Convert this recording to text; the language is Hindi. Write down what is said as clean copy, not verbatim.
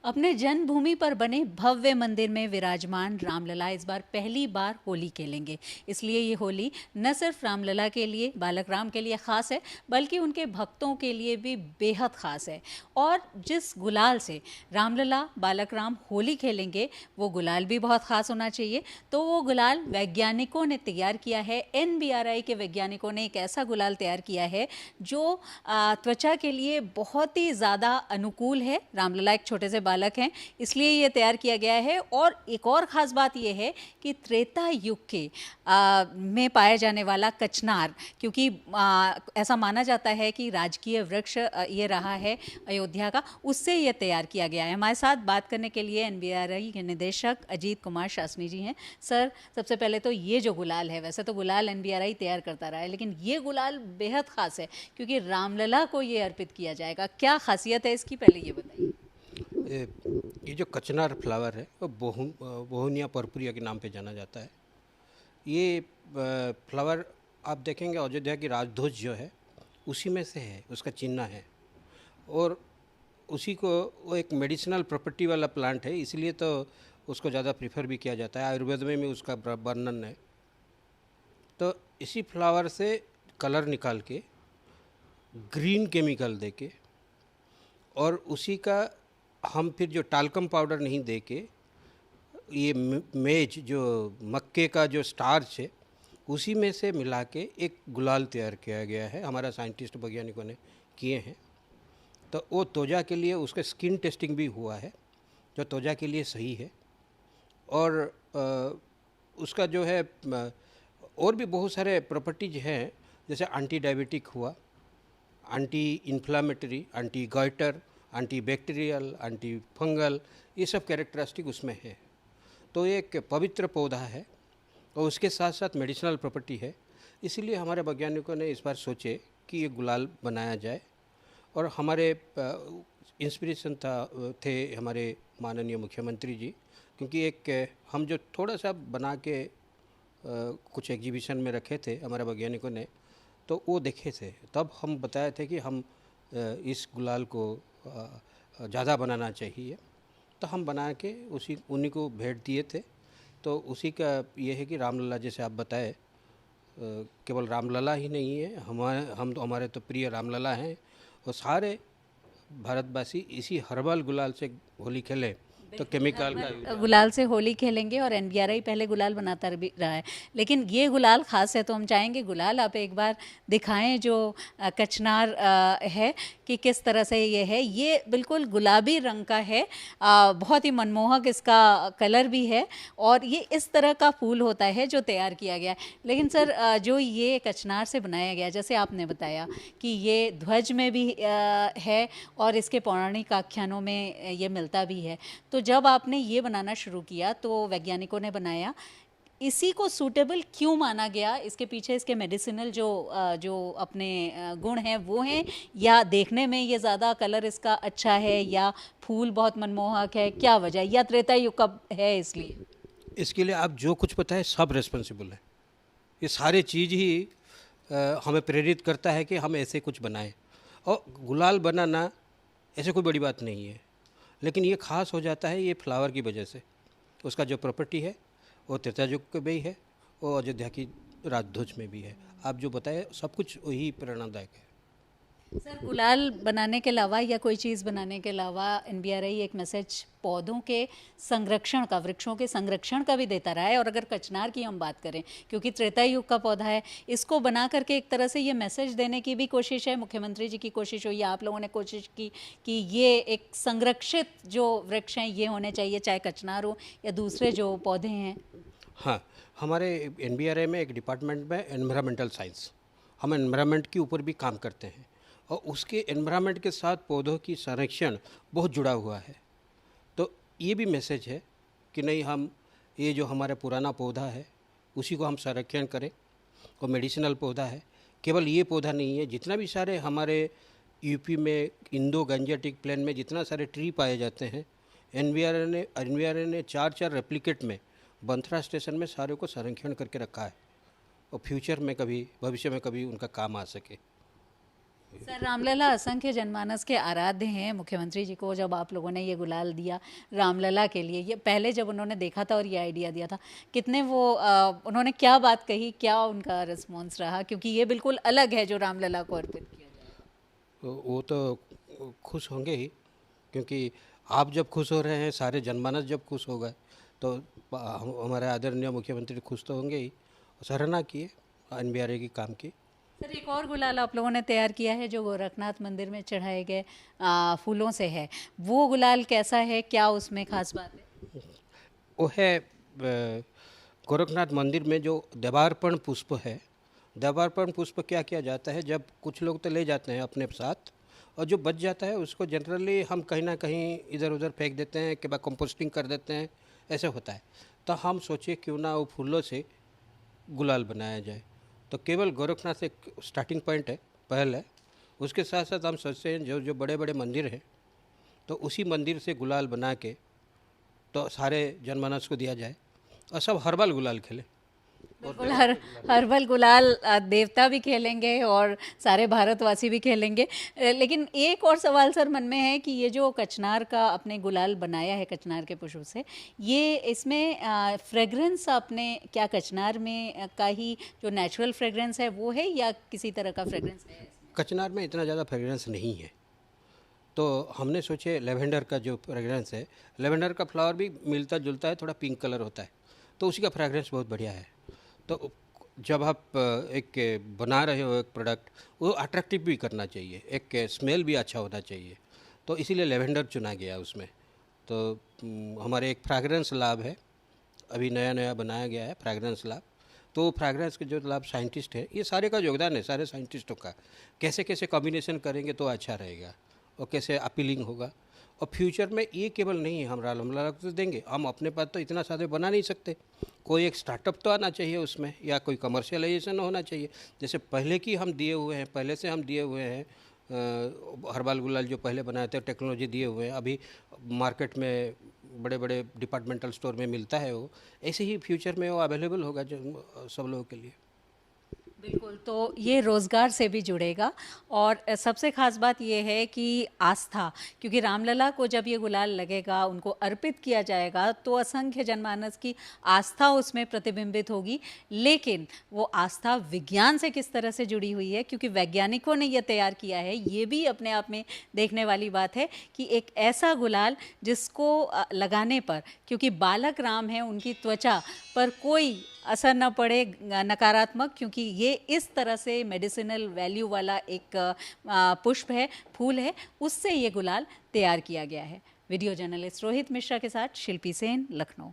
अपने जन्मभूमि पर बने भव्य मंदिर में विराजमान रामलला इस बार पहली बार होली खेलेंगे। इसलिए ये होली न सिर्फ रामलला के लिए, बालक राम के लिए ख़ास है, बल्कि उनके भक्तों के लिए भी बेहद ख़ास है। और जिस गुलाल से रामलला, बालक राम होली खेलेंगे, वो गुलाल भी बहुत ख़ास होना चाहिए। तो वो गुलाल वैज्ञानिकों ने तैयार किया है। NBRI के वैज्ञानिकों ने एक ऐसा गुलाल तैयार किया है जो त्वचा के लिए बहुत ही ज़्यादा अनुकूल है। रामलला एक छोटे से बालक हैं, इसलिए ये तैयार किया गया है। और एक और ख़ास बात ये है कि त्रेता युग के में पाया जाने वाला कचनार, क्योंकि ऐसा माना जाता है कि राजकीय वृक्ष ये रहा है अयोध्या का, उससे ये तैयार किया गया है। हमारे साथ बात करने के लिए NBRI के निदेशक अजीत कुमार शासनी जी हैं। सर, सबसे पहले तो ये जो गुलाल है, वैसे तो गुलाल NBRI तैयार करता रहा है, लेकिन ये गुलाल बेहद ख़ास है क्योंकि रामलला को ये अर्पित किया जाएगा। क्या खासियत है इसकी, पहले ये बताइए। ये जो कचनार फ्लावर है वो बोहनिया पर्पुरिया के नाम पे जाना जाता है। ये फ्लावर आप देखेंगे अयोध्या की राजध्वज जो है उसी में से है, उसका चिन्ह है। और उसी को वो एक मेडिसिनल प्रॉपर्टी वाला प्लांट है, इसलिए तो उसको ज़्यादा प्रीफर भी किया जाता है। आयुर्वेद में भी उसका वर्णन है। तो इसी फ्लावर से कलर निकाल के, ग्रीन केमिकल दे के, और उसी का हम फिर जो टाल्कम पाउडर नहीं दे के, ये मेज जो मक्के का जो स्टार्च है उसी में से मिला के एक गुलाल तैयार किया गया है। हमारा साइंटिस्ट वैज्ञानिकों ने किए हैं। तो वो त्वचा के लिए उसका स्किन टेस्टिंग भी हुआ है, जो त्वचा के लिए सही है। और उसका जो है और भी बहुत सारे प्रॉपर्टीज हैं, जैसे एंटी डायबिटिक हुआ, anti inflammatory, anti goitre, anti bacterial, anti fungal, ये सब कैरेक्टरिस्टिक उसमें है। तो ये एक पवित्र पौधा है और उसके साथ साथ मेडिसिनल प्रॉपर्टी है। इसीलिए हमारे वैज्ञानिकों ने इस बार सोचे कि ये गुलाल बनाया जाए। और हमारे इंस्पिरेशन थे हमारे माननीय मुख्यमंत्री जी, क्योंकि एक हम जो थोड़ा सा बना के कुछ एग्जीबिशन में रखे थे हमारे वैज्ञानिकों ने, तो वो देखे थे, तब हम बताए थे कि हम इस गुलाल को ज़्यादा बनाना चाहिए। तो हम बना के उन्हीं को भेंट दिए थे। तो उसी का ये है कि रामलला, जैसे आप बताए, केवल रामलला ही नहीं है, हमारे तो प्रिय रामलला हैं। और सारे भारतवासी इसी हर्बल गुलाल से होली खेलें तो केमिकल का गुलाल से होली खेलेंगे। और NBRI पहले गुलाल बनाता भी रहा है, लेकिन ये गुलाल ख़ास है। तो हम चाहेंगे गुलाल आप एक बार दिखाएं जो कचनार है, कि किस तरह से ये है। ये बिल्कुल गुलाबी रंग का है, बहुत ही मनमोहक इसका कलर भी है। और ये इस तरह का फूल होता है जो तैयार किया गया है। लेकिन सर, जो ये कचनार से बनाया गया, जैसे आपने बताया कि ये ध्वज में भी है और इसके पौराणिक आख्यानों में ये मिलता भी है। तो जब आपने ये बनाना शुरू किया तो वैज्ञानिकों ने बनाया, इसी को सूटेबल क्यों माना गया? इसके पीछे इसके मेडिसिनल जो अपने गुण हैं वो हैं, या देखने में ये ज़्यादा कलर इसका अच्छा है, या फूल बहुत मनमोहक है, क्या वजह, या त्रेता युग का है इसलिए? इसके लिए आप जो कुछ बताए सब रिस्पॉन्सिबल है। ये सारे चीज़ ही हमें प्रेरित करता है कि हम ऐसे कुछ बनाएं। और गुलाल बनाना ऐसे कोई बड़ी बात नहीं है, लेकिन ये ख़ास हो जाता है ये फ्लावर की वजह से। उसका जो प्रॉपर्टी है वो त्रेता युग के भी है और अयोध्या की राजध्वज में भी है। आप जो बताए सब कुछ वही प्रेरणादायक है। सर, गुलाल बनाने के अलावा या कोई चीज़ बनाने के अलावा NBRI एक मैसेज पौधों के संरक्षण का, वृक्षों के संरक्षण का भी देता रहा है। और अगर कचनार की हम बात करें, क्योंकि त्रेता युग का पौधा है, इसको बना करके एक तरह से ये मैसेज देने की भी कोशिश है। मुख्यमंत्री जी की कोशिश हुई, आप लोगों ने कोशिश की कि ये एक संरक्षित जो वृक्ष हैं ये होने चाहिए, चाहे कचनार हो या दूसरे जो पौधे हैं। हाँ, हमारे NBRI में एक डिपार्टमेंट में एनवायरमेंटल साइंस, हम एनवायरमेंट के ऊपर भी काम करते हैं। और उसके एनवायरमेंट के साथ पौधों की संरक्षण बहुत जुड़ा हुआ है। तो ये भी मैसेज है कि नहीं, हम ये जो हमारा पुराना पौधा है उसी को हम संरक्षण करें। और मेडिसिनल पौधा है, केवल ये पौधा नहीं है, जितना भी सारे हमारे यूपी में इंडो गंजेटिक प्लेन में जितना सारे ट्री पाए जाते हैं, NBRI ने 4 रेप्लिकेट में बंथरा स्टेशन में सारे को संरक्षण करके रखा है, और फ्यूचर में कभी, भविष्य में कभी उनका काम आ सके। सर, रामलला असंख्य जनमानस के आराध्य हैं। मुख्यमंत्री जी को जब आप लोगों ने ये गुलाल दिया रामलला के लिए, ये पहले जब उन्होंने देखा था और ये आइडिया दिया था, कितने वो उन्होंने क्या बात कही, क्या उनका रिस्पॉन्स रहा? क्योंकि ये बिल्कुल अलग है जो रामलला को अर्पित किया जाएगा। वो तो खुश होंगे ही, क्योंकि आप जब खुश हो रहे हैं, सारे जनमानस जब खुश हो गए, तो हमारे आदरणीय मुख्यमंत्री खुश तो होंगे ही। सराहना किए NBRA की काम की। सर, एक और गुलाल आप लोगों ने तैयार किया है जो गोरखनाथ मंदिर में चढ़ाए गए फूलों से है। वो गुलाल कैसा है, क्या उसमें खास बात है? वो है गोरखनाथ मंदिर में जो देवार्पण पुष्प है। देवार्पण पुष्प क्या किया जाता है, जब कुछ लोग तो ले जाते हैं अपने साथ, और जो बच जाता है उसको जनरली हम कहीं ना कहीं इधर उधर फेंक देते हैं, कि कंपोस्टिंग कर देते हैं, ऐसे होता है। तो हम सोचे क्यों ना वो फूलों से गुलाल बनाया जाए। तो केवल गोरखनाथ एक स्टार्टिंग पॉइंट है, पहल है। उसके साथ साथ हम सोचते हैं जो जो बड़े बड़े मंदिर हैं, तो उसी मंदिर से गुलाल बना के तो सारे जनमानस को दिया जाए, और सब हर्बल गुलाल खेले। बिल्कुल, हर्बल गुलाल देवता भी खेलेंगे और सारे भारतवासी भी खेलेंगे। लेकिन एक और सवाल सर मन में है कि ये जो कचनार का आपने गुलाल बनाया है कचनार के पुष्प से, ये इसमें फ्रेगरेंस आपने क्या कचनार में का ही जो नेचुरल फ्रेगरेंस है वो है, या किसी तरह का फ्रेगरेंस है? कचनार में इतना ज़्यादा फ्रेगरेंस नहीं है, तो हमने सोचे लेवेंडर का जो फ्रेगरेंस है, लेवेंडर का फ्लावर भी मिलता जुलता है, थोड़ा पिंक कलर होता है, तो उसी का फ्रेगरेंस बहुत बढ़िया है। तो जब आप एक बना रहे हो एक प्रोडक्ट, वो अट्रैक्टिव भी करना चाहिए, एक स्मेल भी अच्छा होना चाहिए, तो इसीलिए लेवेंडर चुना गया उसमें। तो हमारे एक फ्रेगरेंस लैब है, अभी नया नया बनाया गया है फ्रेगरेंस लैब। तो फ्रेगरेंस के जो लैब साइंटिस्ट है, ये सारे का योगदान है, सारे साइंटिस्टों का। कैसे कैसे कॉम्बिनेशन करेंगे तो अच्छा रहेगा और कैसे अपीलिंग होगा। और फ्यूचर में ये केवल नहीं है, हम रामलला को तो देंगे, हम अपने पास तो इतना सारे बना नहीं सकते, कोई एक स्टार्टअप तो आना चाहिए उसमें, या कोई कमर्शियलाइजेशन होना चाहिए। जैसे पहले की हम दिए हुए हैं, पहले से हम दिए हुए हैं हर्बल गुलाल जो पहले बनाए थे, टेक्नोलॉजी दिए हुए हैं, अभी मार्केट में बड़े बड़े डिपार्टमेंटल स्टोर में मिलता है वो। ऐसे ही फ्यूचर में वो अवेलेबल होगा जो सब लोगों के लिए। बिल्कुल, तो ये रोज़गार से भी जुड़ेगा। और सबसे ख़ास बात ये है कि आस्था, क्योंकि रामलला को जब ये गुलाल लगेगा, उनको अर्पित किया जाएगा, तो असंख्य जनमानस की आस्था उसमें प्रतिबिंबित होगी। लेकिन वो आस्था विज्ञान से किस तरह से जुड़ी हुई है, क्योंकि वैज्ञानिकों ने ये तैयार किया है, ये भी अपने आप में देखने वाली बात है कि एक ऐसा गुलाल जिसको लगाने पर, क्योंकि बालक राम है, उनकी त्वचा पर कोई असर न पड़े नकारात्मक, क्योंकि ये इस तरह से मेडिसिनल वैल्यू वाला एक पुष्प है, फूल है, उससे ये गुलाल तैयार किया गया है। वीडियो जर्नलिस्ट रोहित मिश्रा के साथ शिल्पी सेन, लखनऊ।